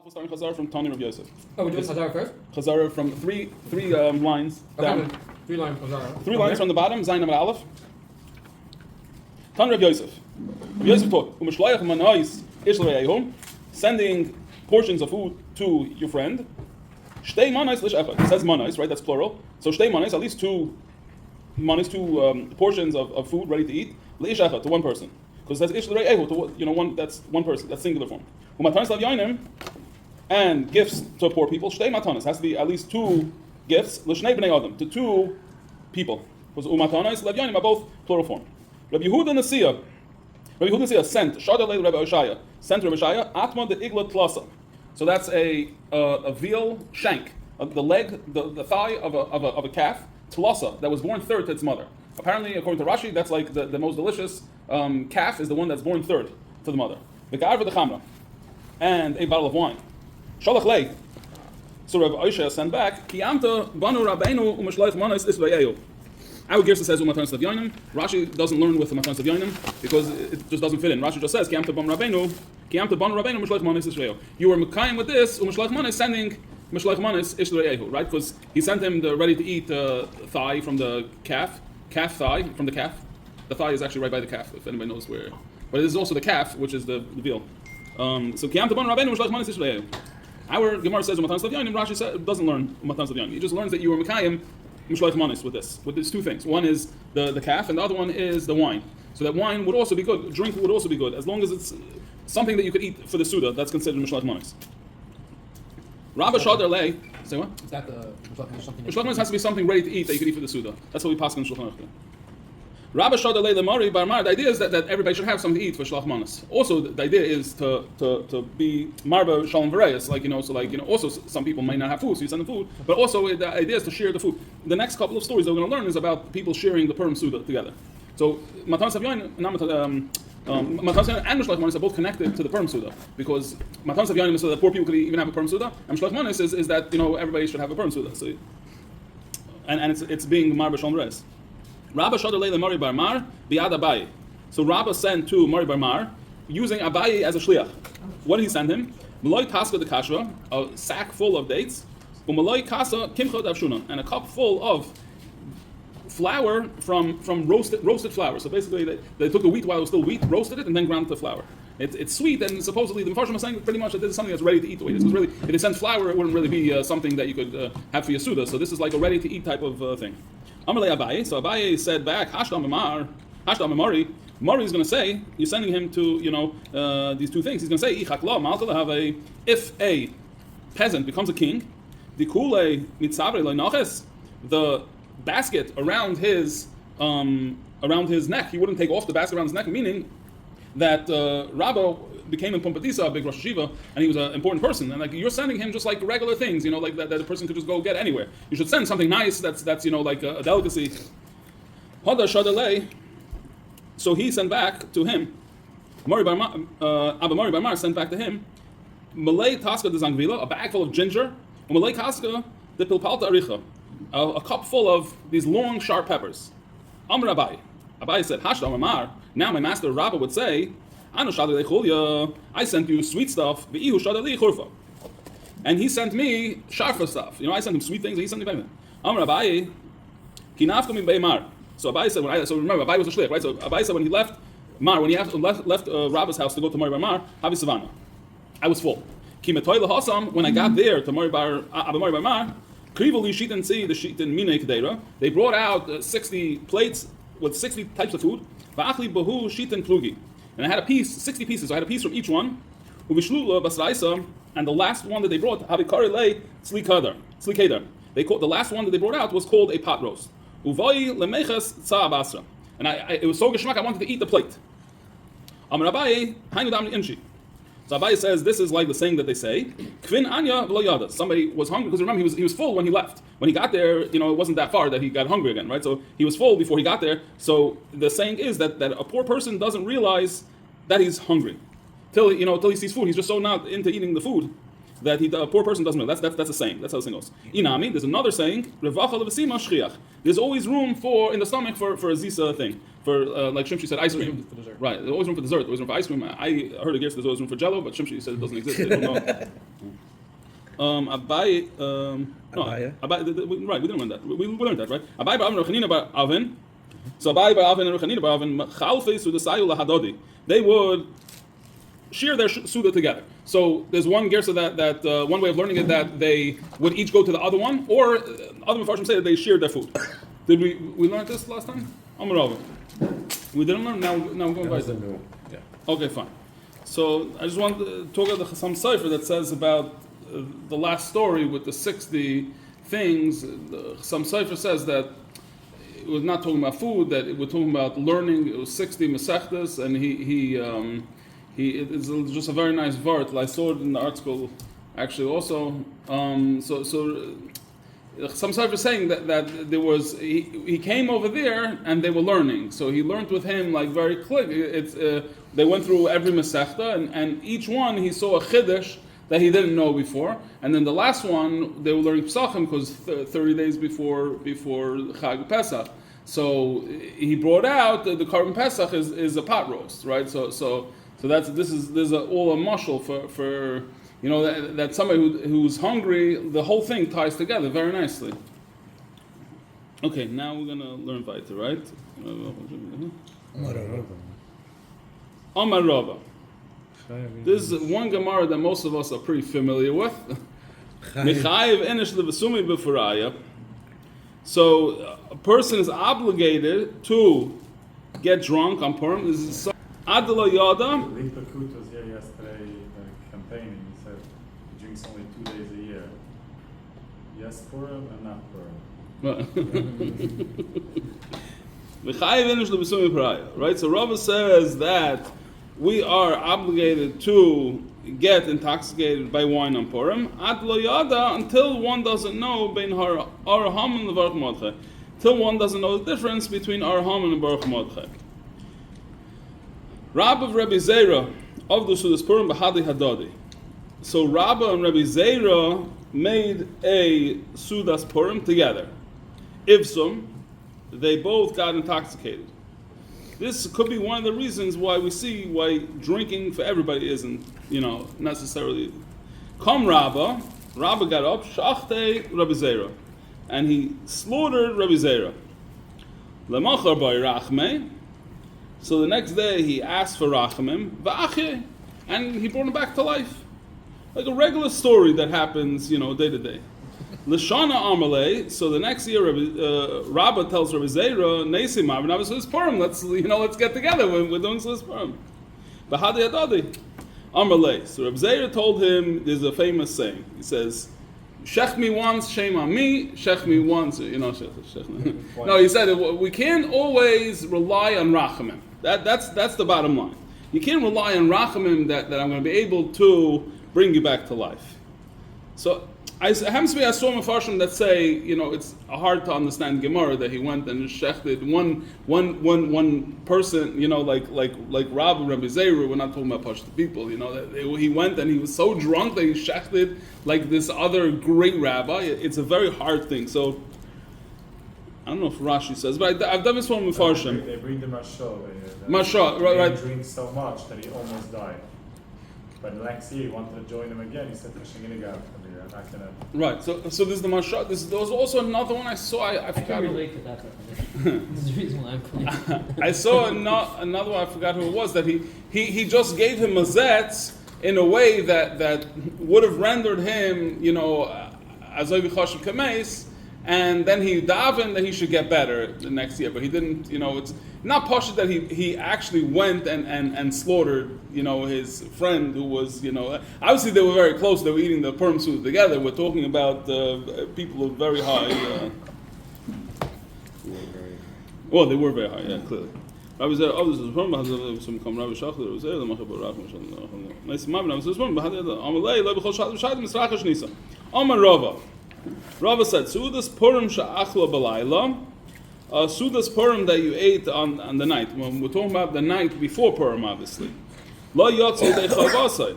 We'll start Chazar from Tani Rav Yosef. Oh, we're doing Chazar first? Chazar from three lines down. Okay, 3 lines Chazar. Three lines from the bottom, Zayin Amar Aleph. Tani Rav Yosef. Rav Yosef taught, Umeshlayach manais ish l're'ehu, sending portions of food to your friend. Shtei manais lish echad. It says manais, right? That's plural. So shtei manais, at least two portions of food ready to eat. Lish echad, to one person. Because it says ish l're'ehu, to one, that's one person, that's singular form. Umatanis lav yainim, and gifts to poor people. Shtei matanis has to be at least two gifts. L'shnei bnei adam, to two people. Because umatanis lav yainim are both plural form. Rabbi Yehuda Nasiya sent Shadalei Rabbi Oshaya, sent Rabbi Oshaya Atma de Igla Tlasa. So that's a veal shank, the leg, the thigh of a calf, Tlasa, that was born third to its mother. Apparently, according to Rashi, that's like the most delicious calf is the one that's born third to the mother. The Ga'ar the Chamra, and a bottle of wine. Sholach lei. So Rabbi Oshaya sent back, Kiyamta banu Rabbeinu u'meshloich manos isvayeyu. Our Gersa says Umatanis Lav Yonim. Rashi doesn't learn with Umatanis Lav Yonim because it just doesn't fit in. Rashi just says Kiyamta Ban Rabbeinu, Mishloich Manis Israel. You were Mekayim with this, Mishloich Manis sending Mishloich Manis Israel, right? Because he sent him the ready-to-eat thigh from the calf thigh from the calf. The thigh is actually right by the calf, if anybody knows where. But it is also the calf, which is the veal. So Kiyamta Ban Rabbeinu, Mishloich Manis Israel. Our Gemara says Umatanis Lav Yonim. Rashi doesn't learn Umatanis Lav Yonim. He just learns that you were Mekayim Mishloich Manis with these two things. One is the calf, and the other one is the wine. So that wine would also be good. Drink would also be good, as long as it's something that you could eat for the Suda. That's considered Mishloich Manis. Rabba Shadar Lei. Say what? Is that the Mishloich Manis has to be something ready to eat that you could eat for the Suda. That's what we pass in Shulchan Aruch. Rabba Shadar Lei Lemari Barmar. The idea is that everybody should have something to eat for Shlach Manis. Also, the idea is to be Marba Shalom Vareyas, also some people may not have food, so you send them food. But also the idea is to share the food. The next couple of stories that we're going to learn is about people sharing the Purim Suda together. So Matan Savyon and Mishloich Manis are both connected to the Purim Suda, because Matan Savyon is so that poor people could even have a Purim Suda, and Mishloich Manis is that everybody should have a Purim Suda. So, and it's being Marba Shalom Vareyas. Rabba Shadar Leila Mari Bar Mar Biad Abaye. So Rabba sent to Mari Bar Mar using Abaye as a shliach. What did he send him? Maloi Kaska de Kashra, a sack full of dates, Umaloi Kasa Kimchot Avshuna, and a cup full of flour from roasted flour. So basically they took the wheat while it was still wheat, roasted it, and then ground it to flour. It's sweet, and supposedly the Mepharshim are saying pretty much that this is something that's ready to eat the way it is. Because really, if they sent flour, it wouldn't really be something that you could have for your Suda. So this is like a ready to eat type of thing. Amalei Abaye. So Abaye said back, Hashtam Amari. Mari is going to say, you're sending him to these two things. He's going to say, if a peasant becomes a king, the basket around his neck, he wouldn't take off the basket around his neck, meaning that Rabba became in Pumbedisa a big Rosh Hashiva, and he was an important person. And you're sending him just like regular things, like that a person could just go get anywhere. You should send something nice that's like a delicacy. Hada Shadalei. So he sent back to him. Abba Mari Bar Mar sent back to him. Malay Taska de Zangvila, a bag full of ginger. Malay Taska de Pilpalta Aricha, a cup full of these long sharp peppers. Amr Abai. Abai said, Hashdam Amar. Now my master Rabba would say, I sent you sweet stuff, and he sent me sharper stuff. I sent him sweet things, and he sent me better. Amr Abai, Kinafka min Beimar. So Abai said, remember, Abai was a shliach, right? So Abai said when he left Mar, when he left Rabba's house to go to Mari Bar Mar, Havi Savannah, I was full. When I got there to Mari Bar Mar, Krivoli Shitan Si, the Shitan Mine Kedera, they brought out 60 plates with 60 types of food. Va'achli Bahu Shitan Plugi. And I had 60 pieces, so I had a piece from each one. Uvishlula Basraisa, and the last one that they brought, Havikari Le Slikeder. The last one that they brought out was called a pot roast. Uvai Lemechas Tza'abasra. And it was so geshmak, I wanted to eat the plate. Amar Abaye, Hainu Damni Inchi. So Abaye says this is like the saying that they say, Kvin Anya V'lo Yada. Somebody was hungry, because remember he was full when he left. When he got there, it wasn't that far that he got hungry again, right? So he was full before he got there. So the saying is that a poor person doesn't realize that he's hungry till he sees food. He's just so not into eating the food that a poor person doesn't know. That's a saying. That's how the saying goes. Inami, there's another saying, Revacha levasima shchiach. There's always room in the stomach for a zisa thing. For like Shimshi said, ice cream. For dessert. Right, there's always room for dessert. There's always room for ice cream. I heard a guess there's always room for Jello, but Shimshi said it doesn't exist. I don't know. Abai, right, we didn't learn that. We learned that, right? Abai ba'avin Rechanina ba'avin. So Abai ba'avin and Rechanina ba'avin chalfei sudasayu lahadodi. They would share their suda together. So there's one gersa that one way of learning it that they would each go to the other one, or other Mefarshim say that they shared their food. Did we learn this last time? Amarava. We didn't learn. Now we're going by that. Yeah. Okay, fine. So I just want to talk about some cipher that says about the last story with the 60 things. Some cipher says that it was not talking about food, that it was talking about learning. It was 60 mesechtas, and it's just a very nice vart. I saw it in the art school, actually also. So some cipher saying that there was he came over there and they were learning. So he learned with him like very quick. They went through every mesechta, and each one he saw a chiddush that he didn't know before. And then the last one they were learning Pesachim because 30 days before Chag Pesach. So he brought out the Korban Pesach is a pot roast, right? So this is all a mushal for that somebody who's hungry. The whole thing ties together very nicely. Okay, now we're gonna learn weiter, right? Amar Rava. This is one Gemara that most of us are pretty familiar with. Mechayev enish levasumi b'faraya. So a person is obligated to get drunk on Purim. This is Adela Yada. Victor Kut was here yesterday campaigning. He said he drinks only 2 days a year. Yes, Purim and not Purim. Right? So Rava says that we are obligated to get intoxicated by wine on Purim Adela Yada until one doesn't know bein Arham and Baruch Mordechai. Till one doesn't know the difference between Arham and Baruch Mordechai. Rabba of Rabbi Zera of the Sudas Purim Bahadi Hadadi. So Rabba and Rabbi Zera made a Sudas Purim together. Ivsum, they both got intoxicated. This could be one of the reasons why we see why drinking for everybody isn't, necessarily. Come Rabba got up, Shachte Rabbi Zera, and he slaughtered Rabbi Zera. Lemachar by Rachme. So the next day he asked for Rachamim, Va'achye, and he brought him back to life. Like a regular story that happens, day to day. Lashana Amalei, so the next year Rabbah tells Rabbi Zera, Nesi Mavinav Sudas Purim, let's get together, we're doing Sudas Purim. Bahadi Adadi, Amalei. So Rabbi Zera told him, there's a famous saying, he says, Shech me once, shame on me. Shech me once, shech. No, he said we can't always rely on rachamim. That's the bottom line. You can't rely on rachamim that I'm going to be able to bring you back to life. So I happens to be I saw Mefarshim that say it's hard to understand Gemara that he went and shechted one person like Rabbi Zera. We're not talking about Pashto people. He went and he was so drunk that he shechted like this other great rabbi. It's a very hard thing. So I don't know if Rashi says, but I've done this one with Mefarshim. They bring the mashal. Right. He drinks so much that he almost died. But the next year he wanted to join them again. He said, I'm not gonna. Right. So this is the mashal. There was also another one I saw. I forgot. can relate to that. This is the reason why I'm playing. I saw another one. I forgot who it was. That he just gave him a zetz in a way that would have rendered him, azoy v'choshev kameis, and then he davened that he should get better the next year. But he didn't. It's not poshut that he actually went and slaughtered, his friend who was, obviously they were very close. They were eating the Purim soup together. We're talking about people of very high. Well, they were very high. Yeah, clearly. Rabbi said, "Oh, this is Purim. Some come Rabbi Shachar. Rabbi said, "The Machaber Rachman Shalom." Nice Mavin. Rabbi says, "Purim. Bahad Yada. Amalei Lo B'Chol Shadim Misrachash Nisa." Amar Rava. Rava said, "Sudas Purim Sha'achla B'Layla." Sudas Purim that you ate on the night. When we're talking about the night before Purim, obviously. Lo Yotzei Dei Chavasai.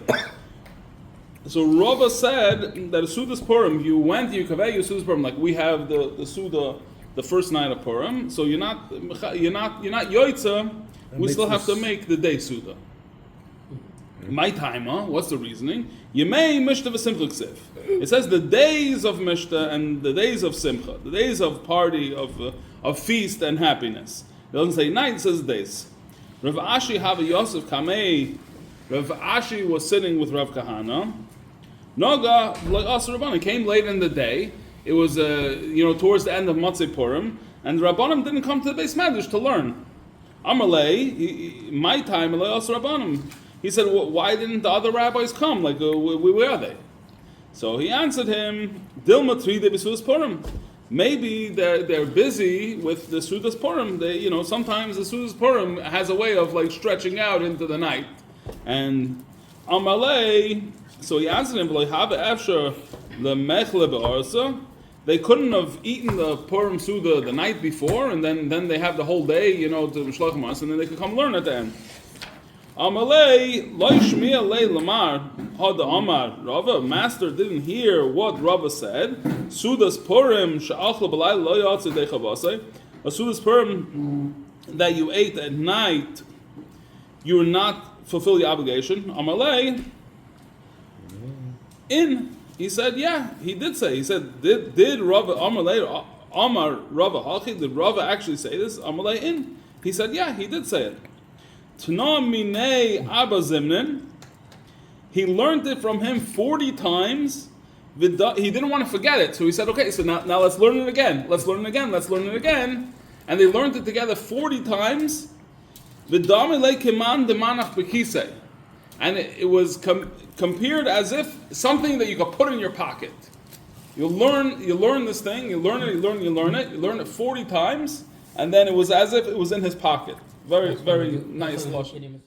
So Rava said that a Sudas Purim, you went, you kaveh your Sudas Purim, like we have the Suda the first night of Purim. So you're not Yoitza. We still have to make the day Suda. My timer. What's the reasoning? Yemei Mishta v'Simcha Ksiv. It says the days of Mishta and the days of Simcha, the days of party, of feast and happiness. It doesn't say night, it says days. Rav Ashi Hava Yosef Kamei. Rav Ashi was sitting with Rav Kahana. Noga like Asar Rabbanim came late in the day. It was towards the end of Matzei Purim, and the Rabbanim didn't come to the Beis Medrash to learn. Amalei, my time, Asar Rabbanim. He said, why didn't the other rabbis come? Like, where are they? So he answered him, Dilma Tride B'Sudas Purim. Maybe they're busy with the Sudas Purim. They, sometimes the Sudas Purim has a way of like stretching out into the night. And Amalei, so he answered him, they couldn't have eaten the Purim Suda the night before, and then they have the whole day, to Shlach Mas, and then they could come learn at the end. Amalei, loy shmiya lei lamar, hada amar, Rava, master didn't hear what Rava said. Sudas Purim, sha'achla b'lai lo yatsa dechavasei. A Sudas Purim that you ate at night, you will not fulfill the obligation. Amalei, he said, yeah, he did say. He said, did Rava Amalei Amar Rava Hachi? Did Rava actually say this? Amalei in? He said, yeah, he did say it. Tna minei Abba Zimnin. He learned it from him 40 times. He didn't want to forget it, so he said, okay, so now let's learn it again. Let's learn it again. Let's learn it again. And they learned it together 40 times. V'damilei kiman demanach bekisei. And it was compared as if something that you could put in your pocket. You learn this thing, you learn it 40 times, and then it was as if it was in his pocket. Very, very nice lashon.